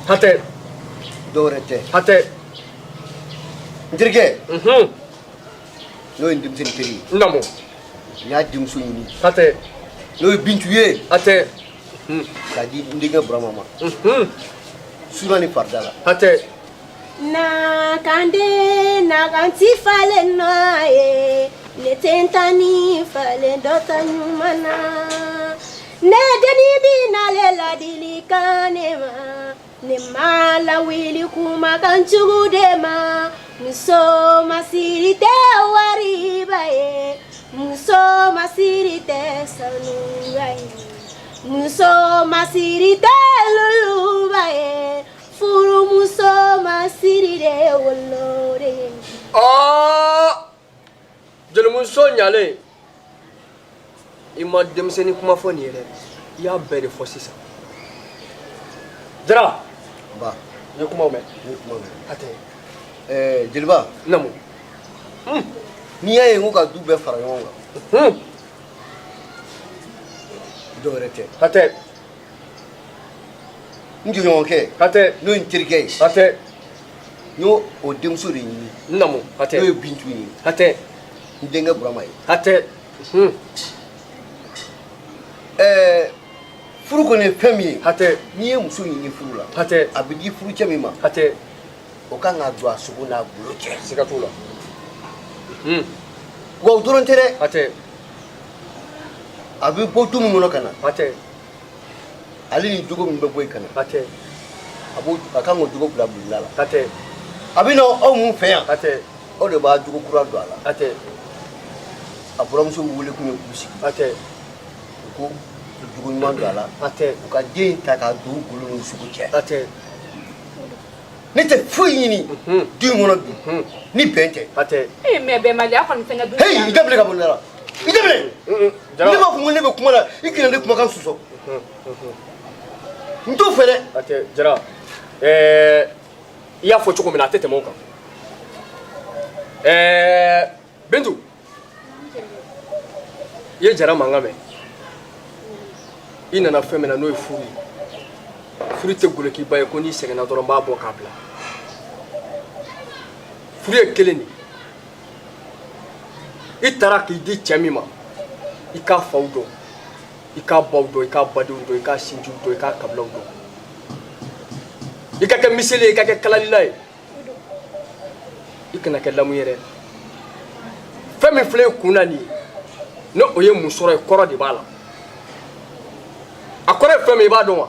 hatɛ dɔwɛrɛ tɛ hatɛ n terikɛ n'o ye denmisɛnnin teri ye namu n y'a denmuso ɲini hatɛ n'o ye Bintu ye hatɛ k'a di n denkɛ Burama ma Suna ni farida la hatɛ na kande na kanti falen no ye ne tentani falen dota nyumana ne deni bina le ladili kanema ne mala wili kuma kanchugu dema muso masirite wariba ye muso masirite sanuba ye muso masirite luluba ye furu muso masiride wolore jelimuso ɲalen i ma denmisɛnnin kuma fɔ nin ye dɛ i y'a bɛɛ de fɔ sisan Jara ba n ye kumaw mɛn hatɛ jeliba namu n'i y'a ye n ko ka du bɛɛ fara ɲɔgɔn kan dɔwɛrɛ tɛ hatɛ n jɛɲɔgɔnkɛ hatɛ n'o ye n terikɛ ye hatɛ n y'o o denmuso de ɲini namu hatɛ n'o ye Bintu ye hatɛ n denkɛ Burama ye hatɛ furu kɔni ye fɛn min ye hatɛ n'i ye muso ɲini furu la hatɛ a bɛ di furucɛ min ma hatɛ o kan ka don a sogo n'a golo cɛ siga t'o la wa o dɔrɔn tɛ dɛ hatɛ a bɛ bɔ du min kɔnɔ ka na hatɛ ale ni jogo min bɛ bɔ yen ka na hatɛ a kan k'o jogo bila bulonda la hatɛ a bɛ na aw mun fɛ yan hatɛ aw de b'a jogo kura don a la hatɛ a buramuso wele kun ye k'u sigi hatɛ u ko jogo ɲuman don a la hatɛ u ka den ta k'a don golo ni sogo cɛ hatɛ ne tɛ foyi ɲini du in kɔnɔ bi ni bɛn tɛ hatɛ mais bɛnbaliya kɔni fɛnɛ dun heyi i dabile ka bɔ ne la i dabile ne b'a fɔ ko ne bɛ kuma la i kɛlɛ ne kumakan sɔsɔ n t'o fɛ dɛ hatɛ Jara i y'a fɔ cogo min na a tɛ tɛmɛ o kan Bintu i ye Jara mankan mɛn i nana fɛn min na n'o ye furu ye furu tɛ golokiba ye ko n'i sɛgɛnna dɔrɔn n b'a bɔ k'a bila furu ye kelen de i taara k'i di cɛ min ma i k'a faw dɔn i k'a baw dɔn i k'a badenw dɔn i k'a sinjiw dɔn i k'a kabilaw dɔn i ka kɛ miseli ye i ka kɛ kalalila ye i kana kɛ lamu ye dɛ fɛn min filɛ i kun na nin ye ne o ye mun sɔrɔ ye kɔrɔ de b'a la a kɔrɔ ye fɛn min i b'a dɔn wa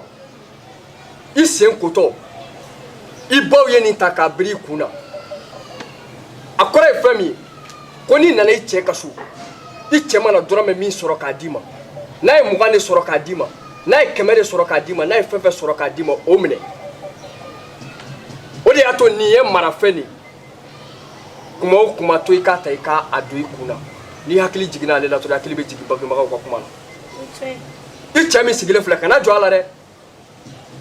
i sen kotɔ i baw ye nin ta k'a biri i kun na a kɔrɔ ye fɛn min ye ko n'i nana i cɛ ka so i cɛ mana dɔrɔmɛ min sɔrɔ k'a d'i ma n'a ye 20 de sɔrɔ k'a d'i ma n'a ye 100 de sɔrɔ k'a d'i ma n'a ye fɛn fɛn sɔrɔ k'a d'i ma o minɛ o de y'a to nin ye marafɛn de kuma o kuma to i k'a ta i k'a don i kun na n'i hakili jiginna ale la to hakili bɛ jigin bangebagaw ka kuma na i cɛ min sigilen filɛ kana jɔ a la dɛ